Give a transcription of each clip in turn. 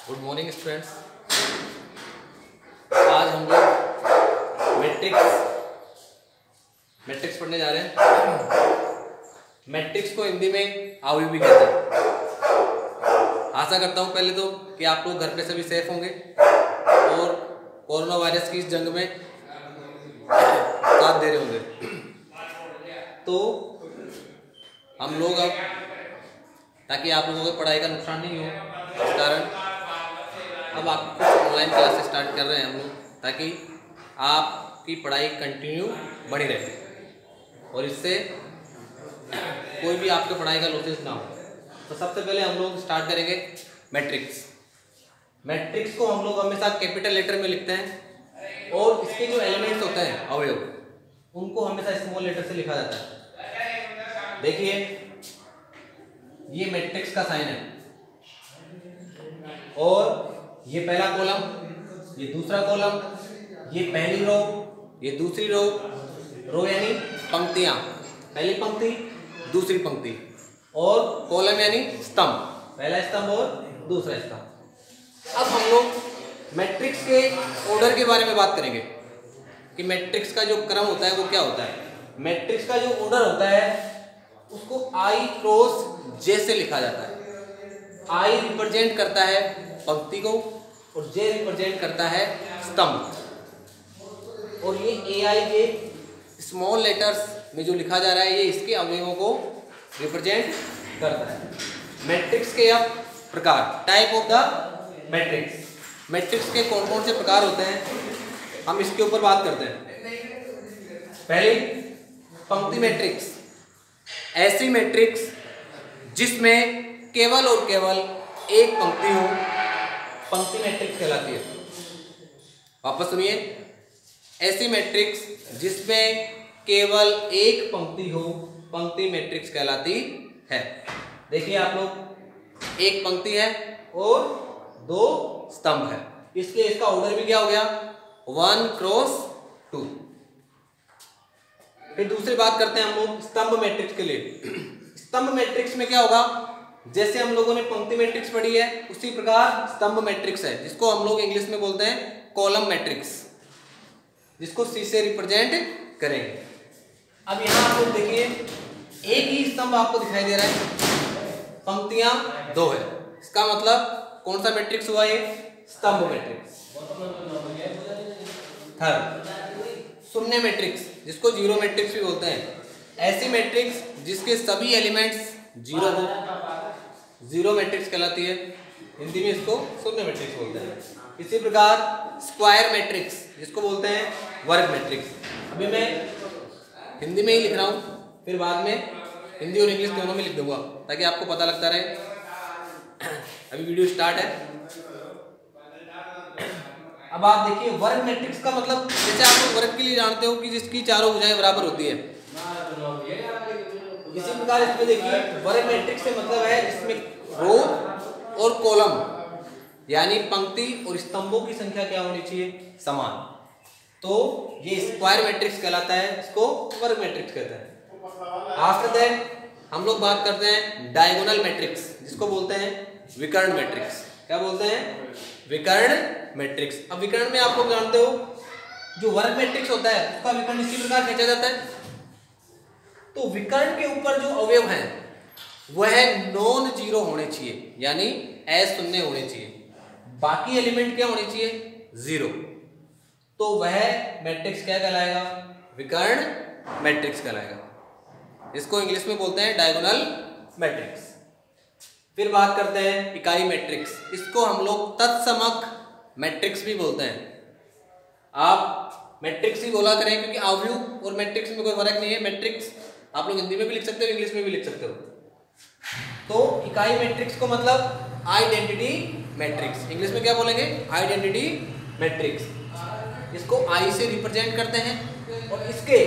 Good morning students. आज हम लोग मैट्रिक्स पढ़ने जा रहे हैं। मैट्रिक्स को हिंदी में अवयवी कहते हैं। आशा करता हूँ पहले तो कि आप लोग घर पे सभी सेफ होंगे और कोरोना वायरस की इस जंग में साथ दे रहे होंगे। तो हम लोग अब, ताकि आप लोगों को पढ़ाई का नुकसान नहीं हो, इस कारण अब आप ऑनलाइन क्लासेस स्टार्ट कर रहे हैं हम लोग, ताकि आपकी पढ़ाई कंटिन्यू बनी रहे और इससे कोई भी आपके पढ़ाई का लॉसेस ना हो। तो सबसे पहले हम लोग स्टार्ट करेंगे मैट्रिक्स। मैट्रिक्स को हम लोग हमेशा कैपिटल लेटर में लिखते हैं और इसके जो एलिमेंट्स होते हैं अवयव, उनको हमेशा स्मॉल लेटर से लिखा जाता है। देखिए, ये मैट्रिक्स का साइन है और ये पहला कॉलम, ये दूसरा कॉलम, ये पहली रो, ये दूसरी रो, रो यानी पंक्तियां, पहली पंक्ति दूसरी पंक्ति, और कॉलम यानी स्तंभ, पहला स्तंभ और दूसरा स्तंभ। अब हम लोग मैट्रिक्स के ऑर्डर के बारे में बात करेंगे कि मैट्रिक्स का जो क्रम होता है वो क्या होता है। मैट्रिक्स का जो ऑर्डर होता है उसको आई क्रॉस जे से लिखा जाता है। आई रिप्रेजेंट करता है पंक्ति को और जे रिप्रेजेंट करता है स्तंभ, और ये ए आई के स्मॉल लेटर्स में जो लिखा जा रहा है ये इसके अवयवों को रिप्रेजेंट करता है। मैट्रिक्स के अब प्रकार, type of the matrix. Matrix के कौन कौन से प्रकार होते हैं हम इसके ऊपर बात करते हैं। पहली, पंक्ति मैट्रिक्स। ऐसी मैट्रिक्स जिसमें केवल और केवल एक पंक्ति हो, पंक्ति मैट्रिक्स कहलाती है। वापस सुनिए, ऐसी मैट्रिक्स जिसमें केवल एक पंक्ति हो, पंक्ति मैट्रिक्स कहलाती है। देखिए आप लोग, एक पंक्ति है और दो स्तंभ है, इसलिए इसका ऑर्डर भी क्या हो गया, 1 क्रॉस 2। फिर दूसरी बात करते हैं हम लोग स्तंभ मैट्रिक्स के लिए। स्तंभ मैट्रिक्स में क्या होगा, जैसे हम लोगों ने पंक्ति मैट्रिक्स पढ़ी है उसी प्रकार स्तंभ मैट्रिक्स है, जिसको हम लोग इंग्लिश में बोलते हैं कॉलम मैट्रिक्स, जिसको सी से रिप्रेजेंट करेंगे। अब यहाँ आप लोग देखिए, एक ही स्तंभ आपको दिखाई दे रहा है, पंक्तियां 2 है, इसका मतलब कौन सा मैट्रिक्स हुआ ये, स्तंभ मैट्रिक्स। थर्ड, शून्य मैट्रिक्स, जिसको जीरो मैट्रिक्स भी बोलते हैं। ऐसी मैट्रिक्स जिसके सभी एलिमेंट्स जीरो हो, जीरो मैट्रिक्स कहलाती है। हिंदी में इसको शून्य मैट्रिक्स बोलते हैं। इसी प्रकार स्क्वायर मैट्रिक्स, जिसको बोलते हैं वर्ग मैट्रिक्स। अभी मैं हिंदी में ही लिख रहा हूँ, फिर बाद में हिंदी और इंग्लिश दोनों में लिख दूंगा ताकि आपको पता लगता रहे। अभी वीडियो स्टार्ट है। अब आप देखिए, वर्ग मैट्रिक्स का मतलब, जैसे आप लोग वर्ग के लिए जानते हो कि जिसकी चारों भुजाएं बराबर होती है, इसी प्रकार इसमें देखिए वर्ग मैट्रिक्स से मतलब है जिसमें रो और कॉलम यानी पंक्ति और स्तंभों की संख्या क्या होनी चाहिए, समान। तो ये स्क्वायर मैट्रिक्स कहलाता है, इसको वर्ग मैट्रिक्स कहते हैं। आफ्टर दैट हम लोग बात करते हैं डायगोनल मैट्रिक्स, जिसको बोलते हैं विकर्ण मैट्रिक्स। क्या बोलते हैं, विकर्ण मैट्रिक्स। अब विकर्ण में आप लोग जानते हो, जो वर्ग मैट्रिक्स होता है उसका विकर्ण इसी प्रकार खींचा जाता है। तो विकर्ण के ऊपर जो अवयव हैं वह नॉन जीरो होने चाहिए, यानी अशून्य होने चाहिए। बाकी एलिमेंट क्या होने चाहिए, जीरो। तो वह मैट्रिक्स क्या कहलाएगा, विकर्ण मैट्रिक्स कहलाएगा। इसको इंग्लिश में बोलते हैं डायगोनल मैट्रिक्स। फिर बात करते हैं इकाई मैट्रिक्स, इसको हम लोग तत्समक मैट्रिक्स भी बोलते हैं। आप मैट्रिक्स ही बोला करें, क्योंकि अवयव और मैट्रिक्स में कोई फर्क नहीं है। मैट्रिक्स आप लोग हिंदी में भी लिख सकते हो, इंग्लिश में भी लिख सकते हो। तो इकाई मैट्रिक्स को मतलब आइडेंटिटी मैट्रिक्स, इंग्लिश में क्या बोलेंगे, आइडेंटिटी मैट्रिक्स। इसको आई से रिप्रेजेंट करते हैं और इसके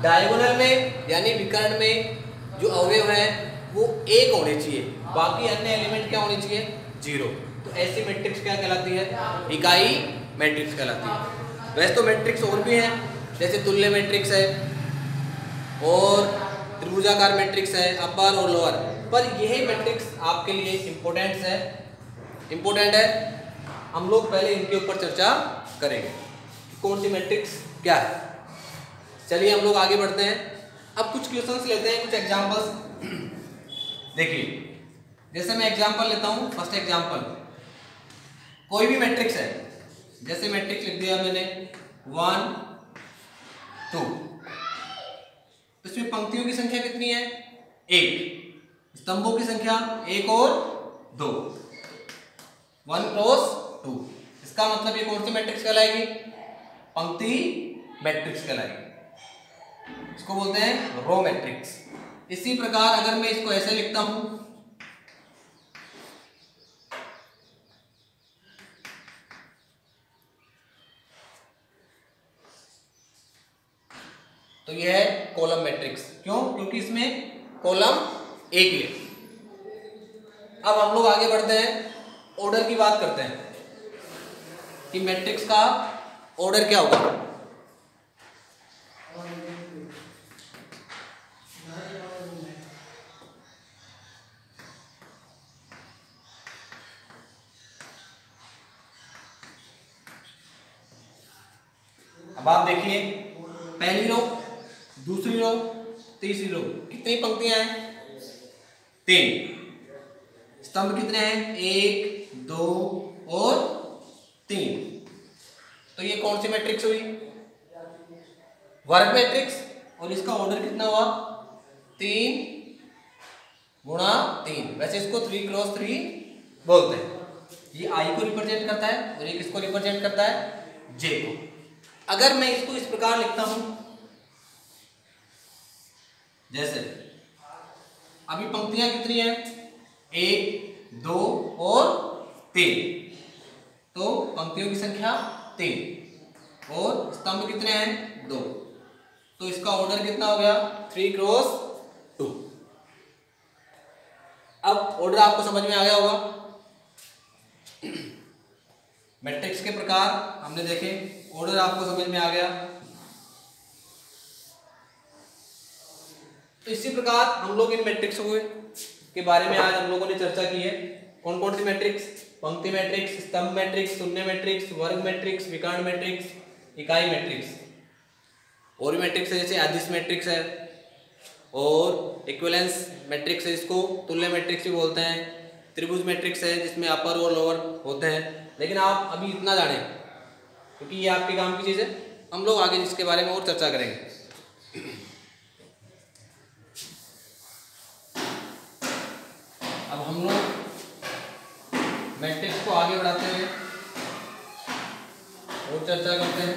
डायगोनल में यानी विकर्ण में जो अवयव है वो एक होने चाहिए, बाकी अन्य एलिमेंट क्या होने चाहिए, जीरो। तो ऐसी मैट्रिक्स क्या कहलाती है, इकाई मैट्रिक्स कहलाती है। वैसे तो मैट्रिक्स और भी हैं, जैसे तुल्य मैट्रिक्स है और त्रिभुजाकार मैट्रिक्स है, अपर और लोअर, पर यही मैट्रिक्स आपके लिए इंपॉर्टेंट है इंपॉर्टेंट है, हम लोग पहले इनके ऊपर चर्चा करेंगे कौन सी मैट्रिक्स क्या है। चलिए हम लोग आगे बढ़ते हैं। अब कुछ क्वेश्चंस लेते हैं, कुछ एग्जांपल्स। देखिए जैसे मैं एग्जांपल लेता हूं, फर्स्ट एग्जांपल, कोई भी मैट्रिक्स है, जैसे मैट्रिक्स लिख दिया मैंने 1 2, इसमें पंक्तियों की संख्या कितनी है? 1, स्तंभों की संख्या 1 और 2, 1 क्रॉस 2। इसका मतलब ये कौन सी मैट्रिक्स कहलाएगी? पंक्ति मैट्रिक्स कहलाएगी। इसको बोलते हैं रो मैट्रिक्स। इसी प्रकार अगर मैं इसको ऐसे लिखता हूं, तो यह है कॉलम मैट्रिक्स। क्यों? क्योंकि इसमें कॉलम एक ही है। अब हम लोग आगे बढ़ते हैं, ऑर्डर की बात करते हैं कि मैट्रिक्स का ऑर्डर क्या होगा। अब आप देखिए, पहली रो, दूसरी रो, तीसरी रो, कितनी पंक्तियां हैं? 3। स्तंभ कितने हैं? 1 2 और 3। तो ये कौन सी मैट्रिक्स हुई? वर्ग मैट्रिक्स। और इसका ऑर्डर कितना हुआ? 3 गुणा 3। वैसे इसको 3 क्रॉस 3 बोलते हैं। ये आई को रिप्रेजेंट करता है और ये किसको रिप्रेजेंट करता है? जे को। अगर मैं इसको इस प्रकार लिखता हूं, जैसे अभी पंक्तियां कितनी है? 1 2 और 3, तो पंक्तियों की संख्या 3 और स्तंभ कितने हैं? 2। तो इसका ऑर्डर कितना हो गया? 3 क्रॉस 2। अब ऑर्डर आपको समझ में आ गया होगा। मैट्रिक्स के प्रकार हमने देखे, ऑर्डर आपको समझ में आ गया। तो इसी प्रकार हम लोग इन मैट्रिक्स के बारे में आज हम लोगों ने चर्चा की है। कौन कौन सी मैट्रिक्स? पंक्ति मैट्रिक्स, स्तंभ मैट्रिक्स, शून्य मैट्रिक्स, वर्ग मैट्रिक्स, विकर्ण मैट्रिक्स, इकाई मैट्रिक्स। और भी मैट्रिक्स है, जैसे अदिश मैट्रिक्स है और इक्विवेलेंस मैट्रिक्स है, इसको तुल्य मैट्रिक्स भी बोलते हैं। त्रिभुज मैट्रिक्स है जिसमें अपर और लोअर होते हैं। लेकिन आप अभी इतना जानें क्योंकि ये आपके काम की चीज़ है, हम लोग आगे इसके बारे में और चर्चा करेंगे। अब हम लोग मैट्रिक्स को आगे बढ़ाते हुए और चर्चा करते हैं।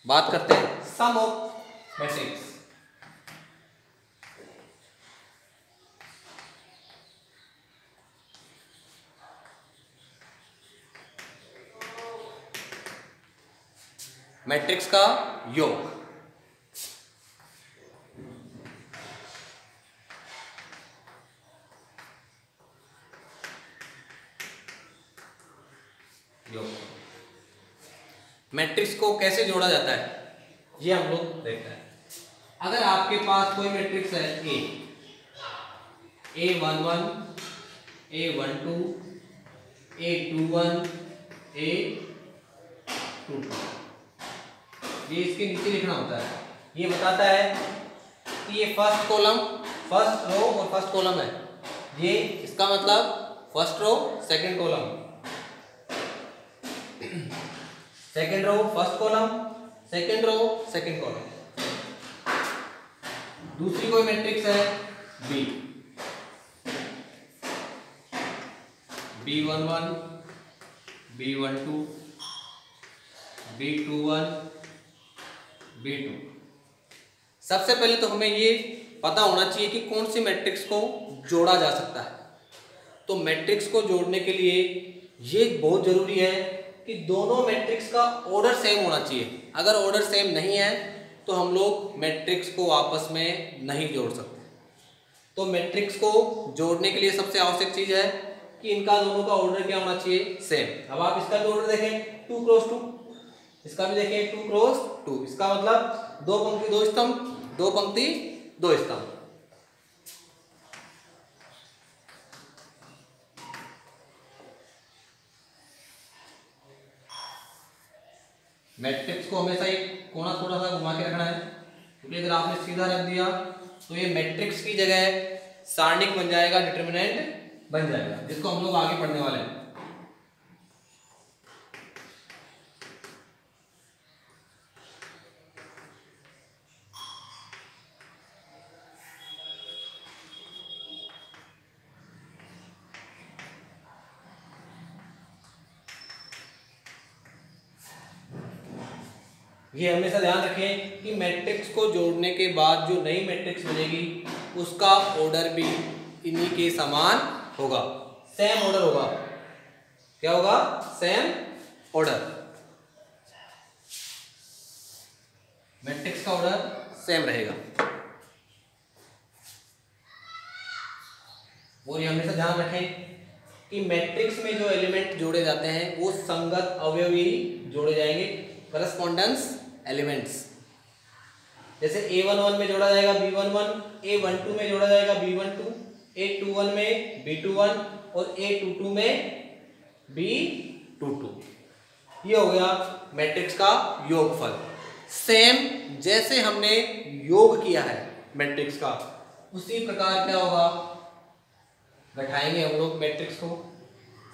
बात करते हैं सम ऑफ मैट्रिक्स। मैट्रिक्स का योग। मैट्रिक्स को कैसे जोड़ा जाता है ये हम लोग देखते हैं। अगर आपके पास कोई मैट्रिक्स है A11, A12, A21, A22, ये इसके नीचे लिखना होता है। ये बताता है कि ये फर्स्ट कॉलम, फर्स्ट रो और फर्स्ट कॉलम है। ये इसका मतलब first row second column, second row first column, second row second column. दूसरी कोई मैट्रिक्स है B, B11, B12, B21, B2। सबसे पहले तो हमें ये पता होना चाहिए कि कौन सी मैट्रिक्स को जोड़ा जा सकता है। तो मैट्रिक्स को जोड़ने के लिए ये बहुत जरूरी है कि दोनों मैट्रिक्स का ऑर्डर सेम होना चाहिए। अगर ऑर्डर सेम नहीं है तो हम लोग मैट्रिक्स को आपस में नहीं जोड़ सकते। तो मैट्रिक्स को जोड़ने के लिए सबसे आवश्यक चीज़ है कि इनका दोनों का ऑर्डर क्या होना चाहिए? सेम। अब आप इसका भी ऑर्डर देखें 2 क्रॉस 2, इसका भी देखें 2 क्रॉस 2। इसका मतलब 2 पंक्ति 2 स्तंभ, 2 पंक्ति 2 स्तंभ। मैट्रिक्स को हमेशा एक कोना थोड़ा सा घुमा के रखना है, क्योंकि अगर आपने सीधा रख दिया तो ये मैट्रिक्स की जगह सारणिक बन जाएगा, डिटरमिनेंट बन जाएगा, जिसको हम लोग आगे पढ़ने वाले हैं। ये हमेशा ध्यान रखें कि मैट्रिक्स को जोड़ने के बाद जो नई मैट्रिक्स बनेगी उसका ऑर्डर भी इन्हीं के समान होगा, सेम ऑर्डर होगा। क्या होगा? सेम ऑर्डर, मैट्रिक्स का ऑर्डर सेम रहेगा। और ये हमेशा ध्यान रखें कि मैट्रिक्स में जो एलिमेंट जोड़े जाते हैं वो संगत अवयवी जोड़े जाएंगे, करस्पॉन्डेंस एलिमेंट्स। जैसे A11 में जोड़ा जाएगा B11, A12 में जोड़ा जाएगा B12, A21 में B21 और A22 में B22। ये हो गया मैट्रिक्स का योगफल। सेम जैसे हमने योग किया है मैट्रिक्स का, उसी प्रकार क्या होगा, घटाएंगे हम लोग मैट्रिक्स को,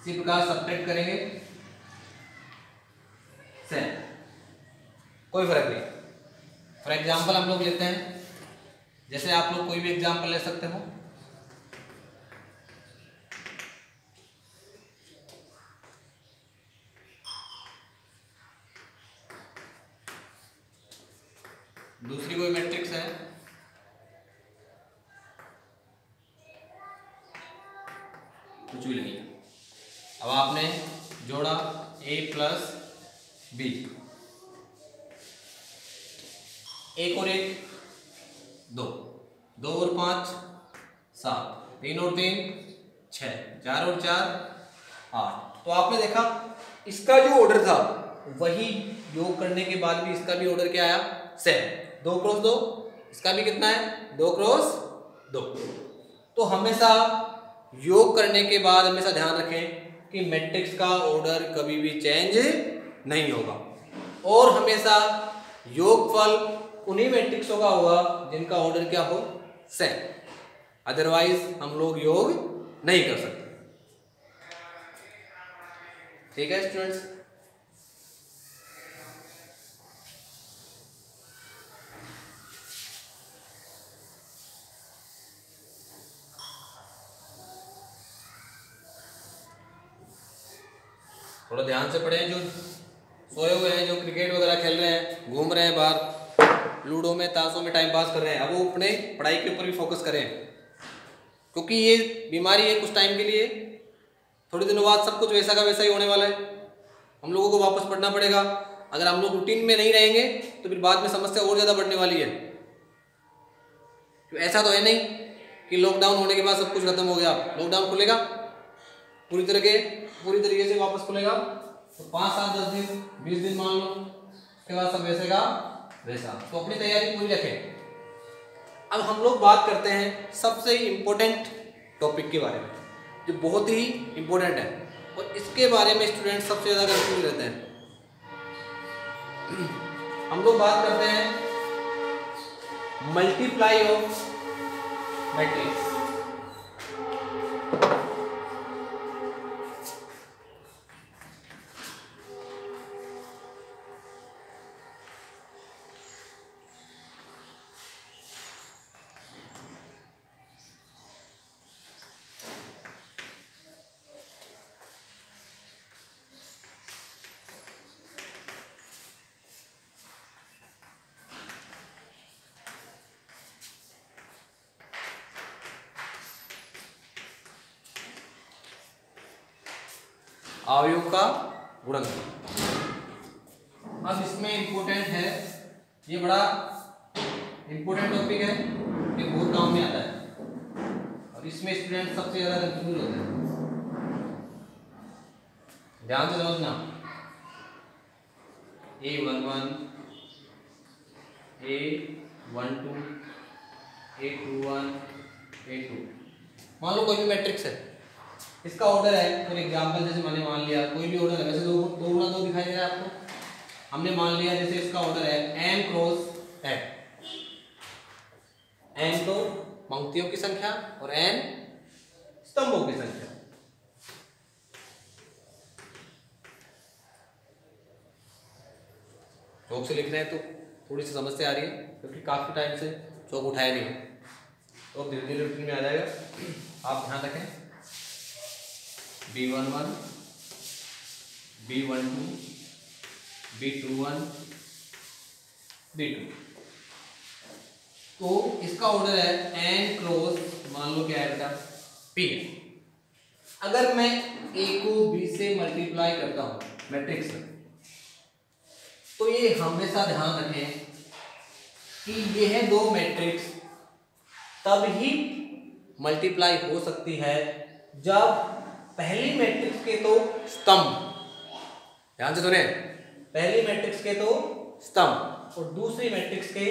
इसी प्रकार सब्ट्रैक्ट करेंगे, सेम, कोई फर्क नहीं। फॉर एग्जाम्पल हम लोग लेते हैं, जैसे आप लोग कोई भी एग्जाम्पल ले सकते हो। दूसरी कोई मैट्रिक्स है, कुछ भी नहीं, अब आपने जोड़ा A प्लस B, एक और एक 2, 2 और 5 7, 3 और 3 6, 4 और 4 8। तो आपने देखा इसका जो ऑर्डर था वही योग करने के बाद भी इसका भी ऑर्डर क्या आया, सेम, 2 क्रॉस 2, इसका भी कितना है, 2 क्रॉस 2। तो हमेशा योग करने के बाद हमेशा ध्यान रखें कि मैट्रिक्स का ऑर्डर कभी भी चेंज नहीं होगा, और हमेशा योगफल उन्हीं मैट्रिक्सों का होगा जिनका ऑर्डर क्या हो, सेम, अदरवाइज हम लोग योग नहीं कर सकते। ठीक है स्टूडेंट्स? थोड़ा ध्यान से पढ़ें, जो सोए हुए हैं, जो क्रिकेट वगैरह खेल रहे हैं, घूम रहे हैं बाहर, लूडो में, ताशों में टाइम पास कर रहे हैं, अब वो अपने पढ़ाई के ऊपर भी फोकस करें, क्योंकि ये बीमारी है कुछ टाइम के लिए, थोड़े दिनों बाद सब कुछ वैसा का वैसा ही होने वाला है, हम लोगों को वापस पढ़ना पड़ेगा। अगर हम लोग रूटीन में नहीं रहेंगे तो फिर बाद में समस्या और ज़्यादा बढ़ने वाली है। तो ऐसा तो है नहीं कि लॉकडाउन होने के बाद सब कुछ खत्म हो गया, लॉकडाउन खुलेगा पूरी तरीके से वापस खुलेगा तो 5 7 10 दिन 20 दिन मान लो, उसके बाद सब वैसे का वैसा। तो अपनी तैयारी पूरी रखें। अब हम लोग बात करते हैं सबसे इम्पोर्टेंट टॉपिक के बारे में, जो बहुत ही इम्पोर्टेंट है, और इसके बारे में स्टूडेंट सबसे ज़्यादा कंफ्यूज रहते हैं। हम लोग बात करते हैं मल्टीप्लाई ऑफ मैट्रिक्स। अवयव का गुणनफल। अब इसमें इंपॉर्टेंट है, ये बड़ा इंपॉर्टेंट टॉपिक है, ये बहुत काम में आता है, और इसमें स्टूडेंट सबसे ज्यादा कंफ्यूज होते हैं। ध्यान से समझना, A11, A12, A21, A2, मान लो कोई भी मैट्रिक्स है, इसका ऑर्डर है, फॉर एग्जांपल जैसे मैंने मान लिया कोई भी ऑर्डर है, वैसे 2 गुना 2 दिखाई दे रहा है आपको, हमने मान लिया जैसे इसका ऑर्डर है n क्रॉस n, n तो पंक्तियों की संख्या और n स्तंभों की संख्या। चौक से लिखना है तो थोड़ी सी समस्या आ रही है क्योंकि काफी टाइम से चौक उठाया नहीं है, तो धीरे धीरे रूटीन में आ जाएगा। आप ध्यान रखें B11, B12, B21, B2, तो इसका ऑर्डर है n क्रॉस मान लो क्या है बेटा p है। अगर मैं a को b से मल्टीप्लाई करता हूं मैट्रिक्स में, तो ये हमेशा ध्यान रखें कि यह दो मैट्रिक्स तब ही मल्टीप्लाई हो सकती है जब पहली मैट्रिक्स के तो स्तंभ, ध्यान से सुने, पहली मैट्रिक्स के तो स्तंभ और दूसरी मैट्रिक्स के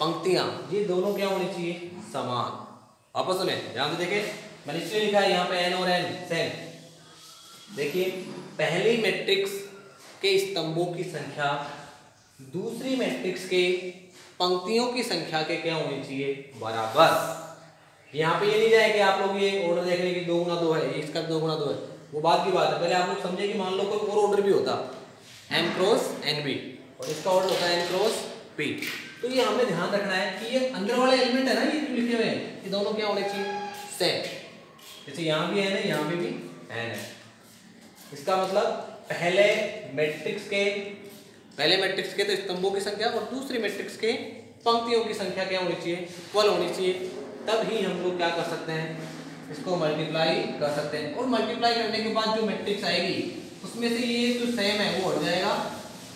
पंक्तियां, ये दोनों क्या होनी चाहिए समान। वापस सुने, ध्यान से देखें, मैंने इसलिए लिखा है यहाँ पे n और n सेम। देखिए पहली मैट्रिक्स के स्तंभों की संख्या दूसरी मैट्रिक्स के पंक्तियों की संख्या के क्या होनी चाहिए बराबर। यहाँ पे ये नहीं जाए कि आप लोग ये ऑर्डर देख रहे कि 2 गुना 2 है, इसका 2 गुना 2 है, वो बात की बात है। पहले आप लोग समझे कि मान लो कोई और ऑर्डर भी होता n क्रॉस nb और इसका ऑर्डर होता है n क्रॉस p, तो ये हमें ध्यान रखना है कि ये अंदर वाले एलिमेंट है ना, ये जो लिखे हुए हैं, ये दोनों क्या होने चाहिए सेम। जैसे यहाँ भी n है, यहाँ पे भी n है, इसका मतलब पहले मैट्रिक्स के तो स्तंभों की संख्या और दूसरी मैट्रिक्स के पंक्तियों की संख्या क्या होनी चाहिए इक्वल होनी चाहिए, तब ही हम लोग क्या कर सकते हैं इसको मल्टीप्लाई कर सकते हैं। और मल्टीप्लाई करने के बाद जो मैट्रिक्स आएगी उसमें से ये जो सेम है वो हट जाएगा,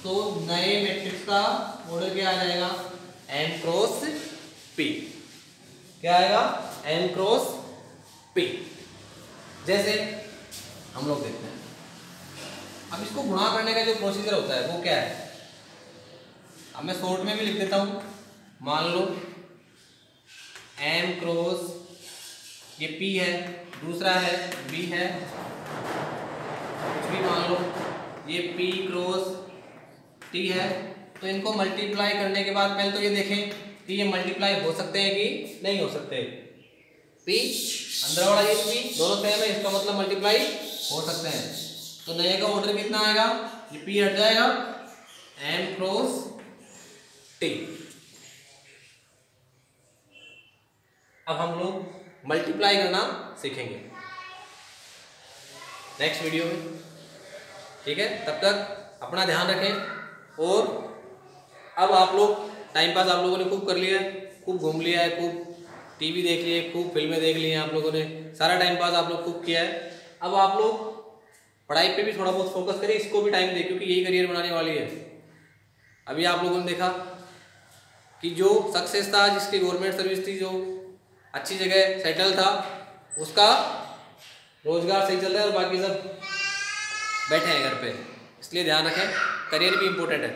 तो नए मैट्रिक्स का ऑर्डर क्या आ जाएगा n क्रॉस p, क्या आएगा n क्रॉस p। जैसे हम लोग देखते हैं, अब इसको गुणा करने का जो प्रोसीजर होता है वो क्या है, अब मैं शॉर्ट में भी लिख देता हूं। मान लो m क्रॉस ये p है, दूसरा है b है, कुछ भी मान लो ये p क्रॉस t है, तो इनको मल्टीप्लाई करने के बाद पहले तो ये देखें कि ये मल्टीप्लाई हो सकते हैं कि नहीं हो सकते। p अंदर वाला ये p दोनों सेम है, इसका मतलब मल्टीप्लाई हो सकते हैं। तो नए का ऑर्डर कितना आएगा, ये p हट जाएगा m क्रॉस t। अब हम लोग मल्टीप्लाई करना सीखेंगे नेक्स्ट वीडियो में, ठीक है। तब तक अपना ध्यान रखें। और अब आप लोग टाइम पास आप लोगों ने खूब कर लिया है, खूब घूम लिया है, खूब टीवी देख लिए, खूब फिल्में देख ली हैं आप लोगों ने, सारा टाइम पास आप लोग खूब किया है। अब आप लोग पढ़ाई पे भी थोड़ा बहुत फोकस करें, इसको भी टाइम दें क्योंकि यही करियर बनाने वाली है। अभी आप लोगों ने देखा कि जो सक्सेस था, जिसकी गवर्नमेंट सर्विस थी, जो अच्छी जगह सेटल था, उसका रोजगार सही चल रहा है और बाकी सब बैठे हैं घर पे। इसलिए ध्यान रखें, करियर भी इम्पोर्टेंट है।